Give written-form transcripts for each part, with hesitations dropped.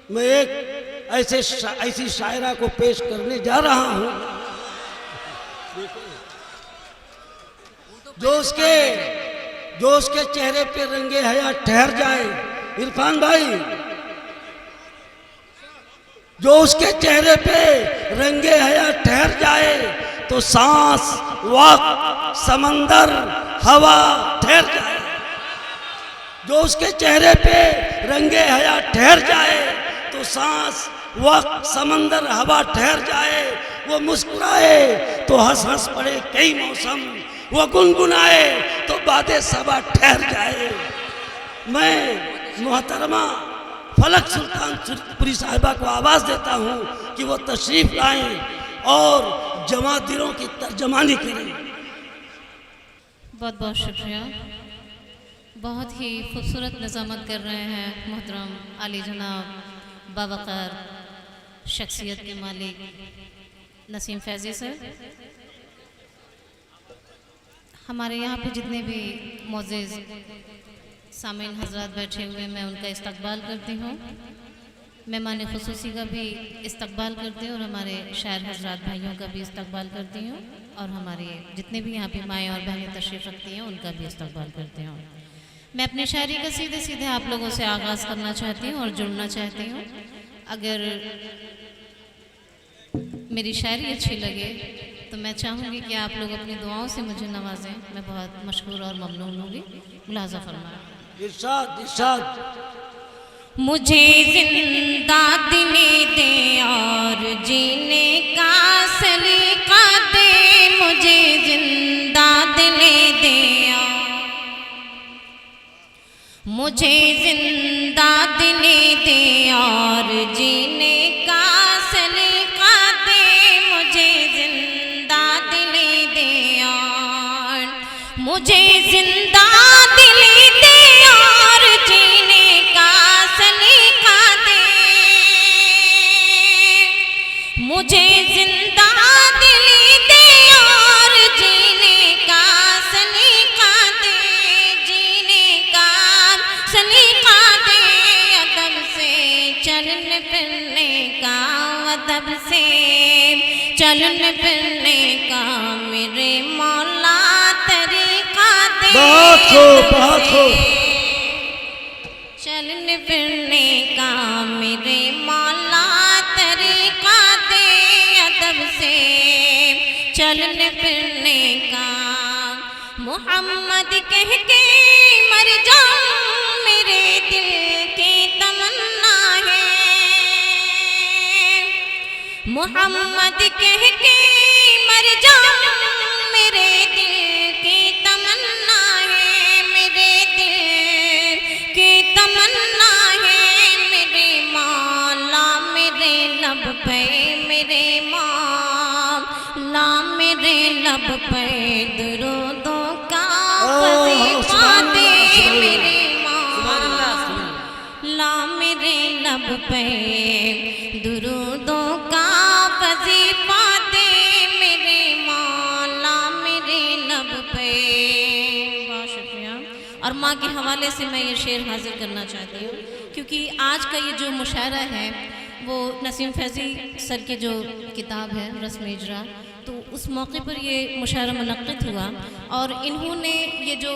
मैं एक ऐसी शायरा को पेश करने जा रहा हूं जो उसके चेहरे पे रंगे हया ठहर जाए। इरफान भाई, जो उसके चेहरे पे रंगे हया ठहर जाए तो सांस, वक्त, समंदर, हवा ठहर जाए। जो उसके चेहरे पे रंगे हया ठहर जाए तो सांस, वक्त, समंदर, हवा ठहर जाए। वो मुस्कुराए तो हंस हंस पड़े कई मौसम, वो गुनगुनाए तो बातें सबा ठहर जाए। मैं मोहतरमा फलक सुल्तानपुरी साहिबा को आवाज़ देता हूँ कि वो तशरीफ़ लाएं और जमा दिलों की तर्जमानी करें। बहुत बहुत शुक्रिया। बहुत ही खूबसूरत नज़ामत कर रहे हैं मोहतरम आली जनाब बावक़ार शख्सियत के मालिक नसीम फैज़ी सर। हमारे यहाँ पे जितने भी मोअज़्ज़िज़ सामीन हज़रात बैठे हुए, मैं उनका इस्तक़बाल करती हूँ। मेहमान ख़ुसूसी का भी इस्तक़बाल करती हूँ और हमारे शायर हज़रात भाइयों का भी इस्तक़बाल करती हूँ और हमारे जितने भी यहाँ पे माएँ और बहनें तशरीफ़ रखती हैं उनका भी इस्तक़बाल करती हूँ। मैं अपनी शायरी का सीधे सीधे आप लोगों से आगाज़ करना चाहती हूँ और जुड़ना चाहती हूँ। अगर मेरी शायरी अच्छी लगे तो मैं चाहूँगी कि आप लोग अपनी दुआओं से मुझे नवाजें। मैं बहुत मशकूर और ममनून होंगी। मुलाज़ा फरमाएं। इरशाद इरशाद। मुझे जिंदा दिने दे और जीने का सलीका दे, मुझे जिंदा दिने दे मुझे जिंदा दिने दे और जीने का सलीका दे, मुझे जिंदा दिने दे और मुझे जिंदा दिने दे और जीने का सलीका दे, मुझे जिंदा दिने दे और जीने का सलीका दे, जीने का सलीका दे, अदब से चलने फिरने का, अदब से चलने फिरने का मेरे मौला तरीका दे। बहुत खूब, बहुत खूब। चलने फिरने का मेरे मौला तरीका दे, अदब से चलने फिरने का। मोहम्मद कह के मर जाऊं मेरे दिल की तमन्ना है, मोहम्मद कह के मर जाऊं मेरे दिल की तमन्ना है, मेरे दिल की तमन्ना है। मेरे मौला मेरे लब पे, मेरे मौला मेरे लब पे दुरूदों का वजीफा दे, मेरे मौला मेरे लब पे दुरूदों का वजीफा दे, मेरे मौला मेरे लब पे। बहुत शुक्रिया। और माँ के हवाले से मैं ये शेर हाजिर करना चाहती हूँ क्योंकि आज का ये जो मुशायरा है वो नसीम फैज़ी सर की जो किताब है रस्म इजरा, तो उस मौके पर ये मुशायरा मुनक़्क़िद हुआ और इन्होंने ये जो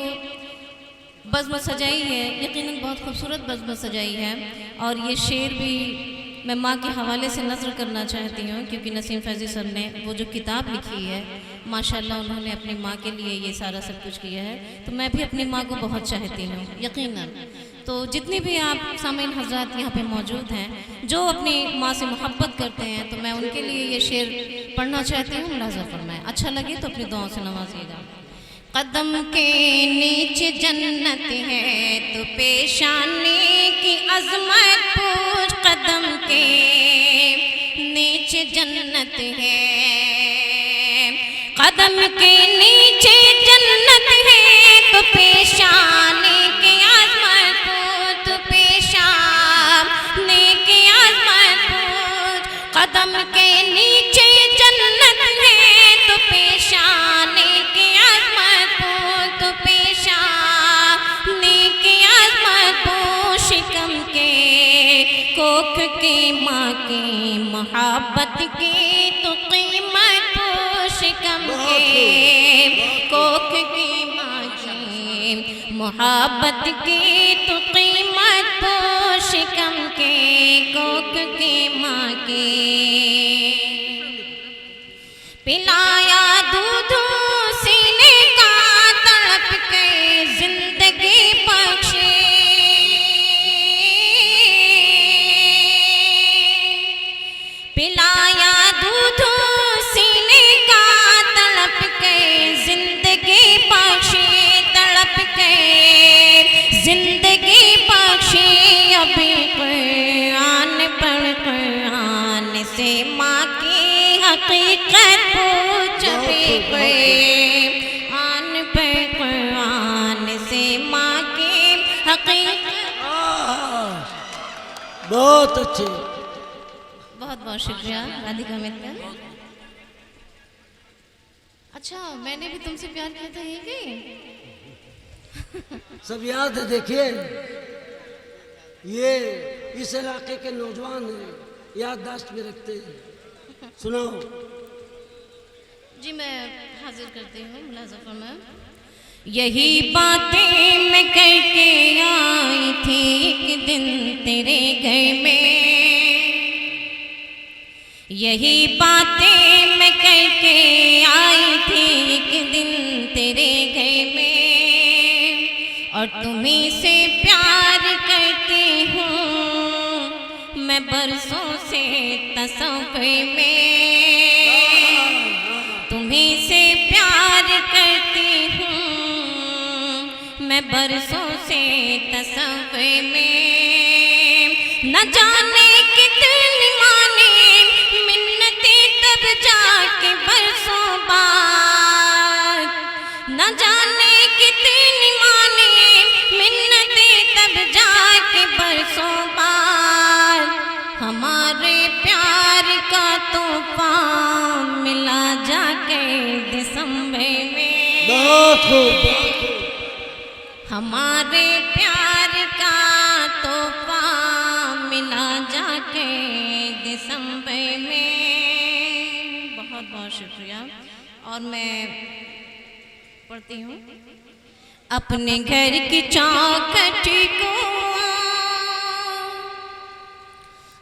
बज़्म सजाई है यकीनन बहुत खूबसूरत बज़्म सजाई है। और ये शेर भी मैं माँ के हवाले से नज़र करना चाहती हूँ क्योंकि नसीम फैज़ी सर ने वो जो किताब लिखी है माशाल्लाह उन्होंने अपनी माँ के लिए ये सारा सब कुछ किया है, तो मैं भी अपनी माँ को बहुत चाहती हूँ यकीनन। तो जितनी भी आप सामीन हज़रात यहाँ पे मौजूद हैं जो अपनी माँ से मोहब्बत करते हैं, तो मैं उनके लिए ये शेर पढ़ना चाहती हूँ। मुलाज़ा फरमाएं। अच्छा लगे तो अपनी दुआओं से नवाजिएगा। कदम के नीचे जन्नत है तो पेशानी की अज़मत पूछ, कदम के नीचे नीचे जन्नत है, कदम के नीचे जन्नत है, तो पेशाने के आज़मत पूछ, तो पेशाने के आज़मत पूछ। कदम के नीचे जन्नत है, तो पेशाने के आज़मत पूछ, तो पेशाने के आज़मत पूछ। शिकम के कोख के माँ की मोहब्बत की तो कीमत पूछ। शिकम के कोख की माँ की मोहब्बत की तो कीमत पूछ। शिकम के कोख की माँ की पिलाया दूध सीने का, तड़प के जिंदगी बख्शी। पिलाया दूध सीने का, तड़प के जिंदगी बख्शी, तड़प के जिंदगी बख्शी। अभी कुरान पढ़, कुरान से माँ की हकीकत पूछ। अभी कुरान पढ़, कुरान से माँ की हकीकत। बहुत अच्छे। बहुत बहुत शुक्रिया राधिका मित्तल। अच्छा, मैंने भी तुमसे प्यार किया था, ये कि सब याद है। देखिए, ये इस इलाके के नौजवान हैं, याददाश्त में रखते हैं। सुनाओ। जी मैं हाजिर करती हूँ, मुलाज़ा फरमाएं। यही बातें मैं करके आई थी एक दिन तेरे घर में, यही बातें मैं करके आई थी एक दिन तेरे घर में। और तुम्हीं से प्यार करती हूँ मैं बरसों से तसव्वुर में, तुम्हीं से प्यार करती हूँ मैं बरसों से तसव्वुर में। न जाने कितनी माने मिन्नतें तब जाके बरसों बाद, न जाने कितनी माने मिन्नतें तब जाके बरसों बाद। हमारे प्यार का तूफान मिला जाके दिसंबर में, बहुत खूब। हमारे प्यार का तूफान मिला जाके दिसंबर में। बहुत बहुत शुक्रिया। और मैं पढ़ती हूँ। अपने घर की चौखट को,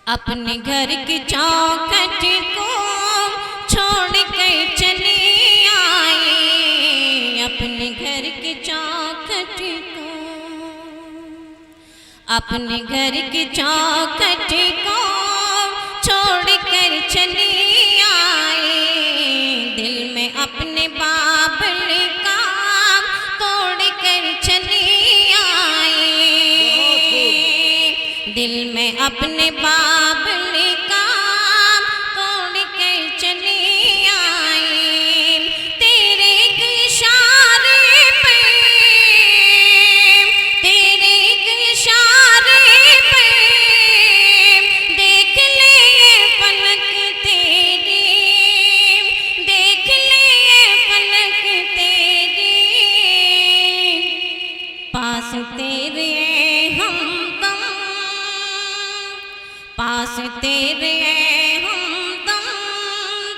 अपने घर की चौखट को छोड़ कर चली आई, अपने घर की चौखट को, अपने घर की चौखट को छोड़ कर चली आई। दिल में अपने बाबल का तोड़ कर चली आई, दिल में अपने बाबल का तोड़ कर चली आई। तेरे एक इशारे पे, तेरे एक इशारे पे देख ले ये फलक तेरी, देख ले ये फलक तेरी। पास तेरे हमदम, पास तेरे हमदम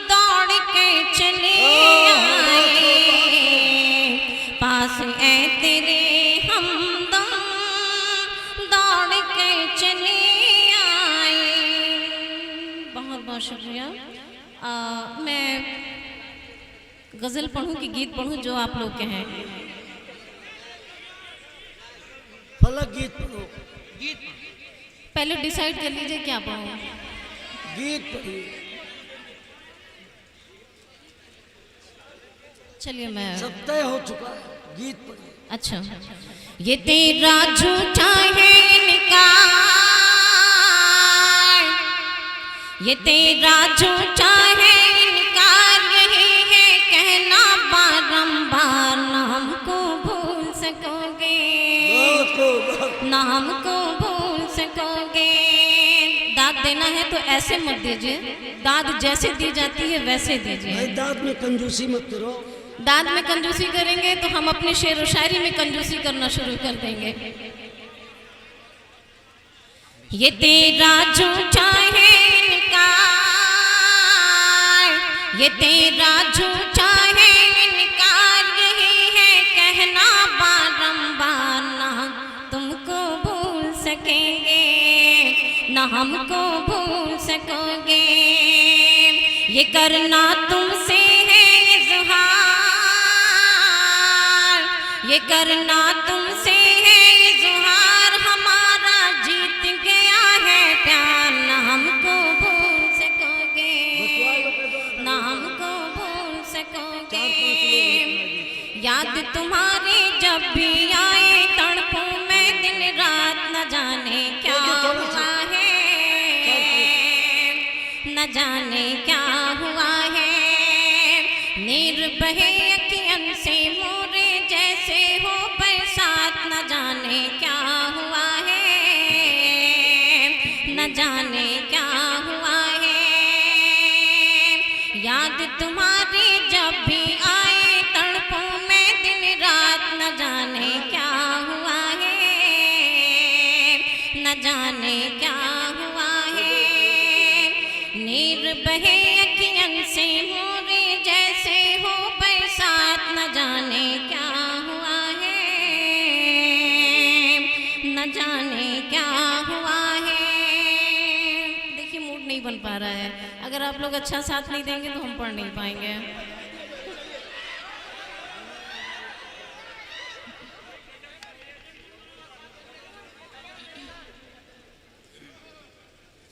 दौड़ के चले आए, पास ऐ तेरे हमदम दौड़ के चले आए। बहुत बहुत शुक्रिया। मैं गज़ल पढ़ूं कि गीत पढ़ूं, जो आप लोग कहें। फलक गीत पढ़ो। गीत पहले डिसाइड कर लीजिए क्या पढ़ूं। गीत पढ़िए। चलिए मैं सब तय हो चुका है, गीत पढ़िए। अच्छा, ये तेरा झूठा है इनकार, ये तेरा जो चाहे इनकार यही है कहना बारंबार, ना हमको भूल सकोगे, ना हमको भूल सकोगे। दाद देना है तो ऐसे मत दीजिए, दाद जैसे दी जाती है वैसे दीजिए। दाद में कंजूसी मत करो। दाद में कंजूसी करेंगे तो हम अपने शेर व शायरी में कंजूसी करना शुरू कर देंगे। ये तेरा जो चाहे इनकार, ये तेरा जो चाहे इनकार यही है कहना बारंबार, ना तुमको भूल सकेंगे, ना हमको भूल सकोगे। ये करना तुमसे है इज़हार, ये करना तुमसे है इज़हार, हमारा जीत गया है प्यार, ना हमको भूल सकोगे, ना हमको भूल सकोगे। याद तुम्हारी जब भी आए तड़पूं मैं दिन रात, न जाने क्या हुआ है, न जाने क्या हुआ है। नीर बहे अखियन से मोरे जैसे हो बरसात, न जाने क्या हुआ है, न जाने क्या हुआ है। याद तुम्हारी जब भी आए तड़पूं मैं दिन रात, न जाने क्या हुआ है, न जाने क्या हुआ है। नीर बहे अखियन से मोरे जैसे हो बरसात, न जाने क्या हुआ है, न जाने क्या हुआ है। देखिए मूड नहीं बन पा रहा है, अगर आप लोग अच्छा साथ नहीं देंगे तो हम पढ़ नहीं पाएंगे।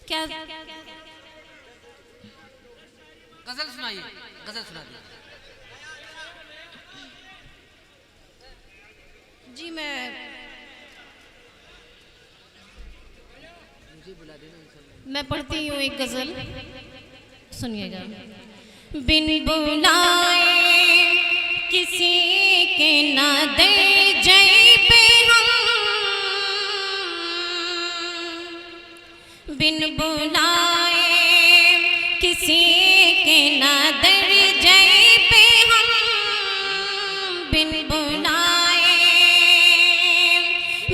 क्या गजल सुनाइए, गजल सुना दीजिए। जी मैं पढ़ती हूँ एक गजल, सुनिएगा। बिन बुलाए किसी के न दे जय पे हम, बिन बुलाए किसी के न दर जय पे हम, बिन बुलाए,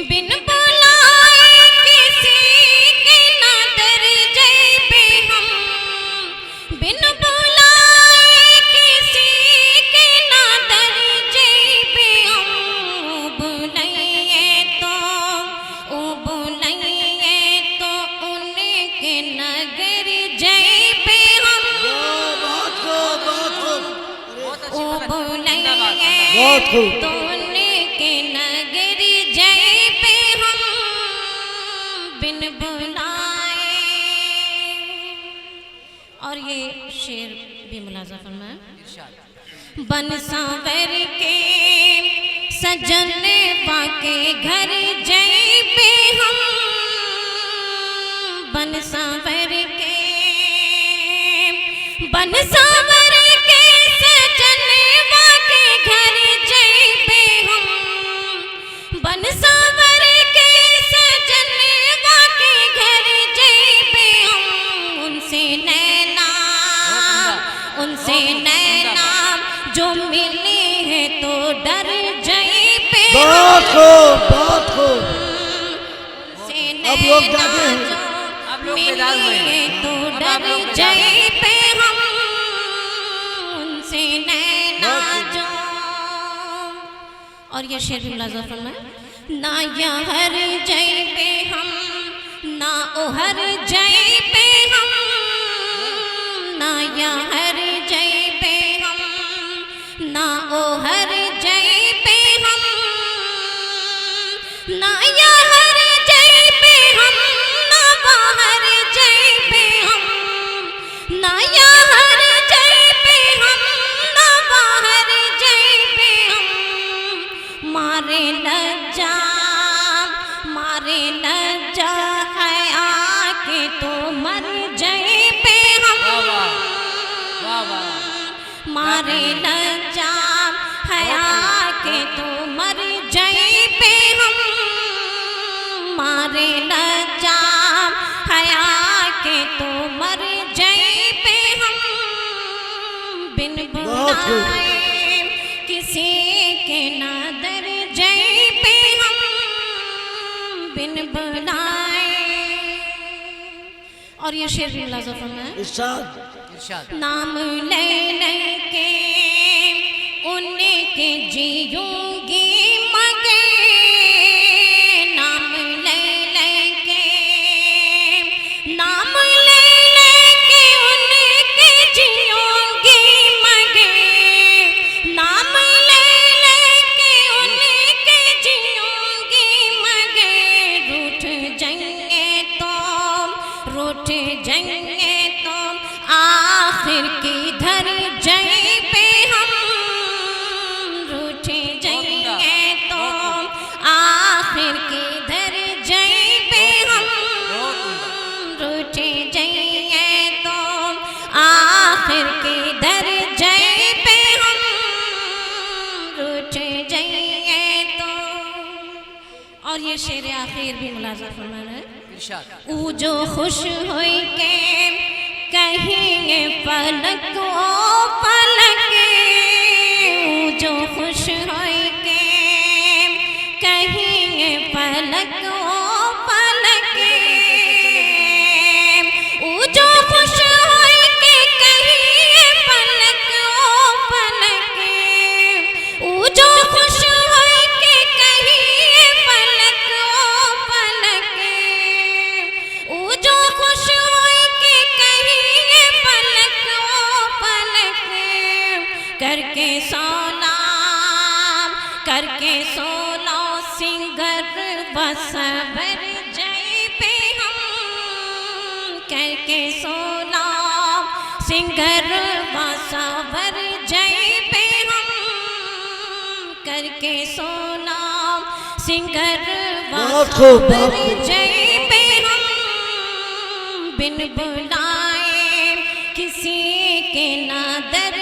बिन बुलाए किसी के न दर जय पे हम, बिन बुलाए किसी के न दर जय पे हम। बुलाइए तो ओ बुलाइए तो उनके नगर जय पे हम, ओ बुलाइए तो उनके नगर जय पे हम, बिन बुलाए। और ये शेर भी मुलाजा फरमाया। बन सांवर के सजन बाके घर जय पे हम, बन सांवर के, बन सांवर के सजन बाके घर जय पे हम, बन सांवर के सजन बाके घर जय पे हम। उनसे नैना, उनसे नैना जो मिली है तो डर जय पे हम, बहुत खूब, बहुत खूब। उनसे अब लोग नैना जागे हैं। जो अब लोग मिली बेदाग हुए हैं। है तो अब आप डर लोग बेदाग जय हुए पे हम, उनसे नैना जो। और ये शेर भी मुलाजा फरमाए। ना यहर जय पे हम, ना ओहर जय पे हम, ना यहर जय पे हम, ना ओहर जय पे हम, ना यहर जय पे हम, ना बाहर जय पे हम, ना यहर जय पे हम, ना बाहर जय पे हम। मारे लज्जा, मारे लज्जा हया के तो मर जय पे मारे लज्जा हया के तो मर जाए पे हम, मारे लज्जा हया के तो मर जाए पे हम, बिन बुलाए किसी के ना दर जाए पे हम, बिन बुलाए। और ये शेर भी मुलाज़ा फरमाएं। इरशाद। नाम ले लेके उनके जियूंगी मगे, नाम ले लेके, नाम ले लेके उनके जियूंगी मगे, नाम ले लेके उनके जियूंगी मगे, रूठ जाएंगे तो, रूठ जाएंगे तो आखिर किधर जाए पे हम, रूठ जाएंगे तो आखिर किधर जाए पे हम, रूठ जाएंगे तो आखिर किधर जाए पे हम, रूठ जाएंगे तो। और ये शेर आखिर भी मुलाज़ा फरमा रहे हैं। ऊ जो खुश होई के कहेंगे पलक ओ पलक, ऊ जो खुश होई के कहेंगे पलक ओ पलक, ऊ जो खुश होई के कहेंगे पलक ओ पलक, ऊ जो खुश होई के कहेंगे पलक ओ पलक, ऊ जो खुश होई के कहेंगे पलक ओ पलक, करके सोना, करके सोना सिंगर बसवर जय पे हम, करके सोना सिंगर बसवर जय पे हम, करके सोना सिंगर बसवर जय पे हम, बिन बुलाए किसी के ना दर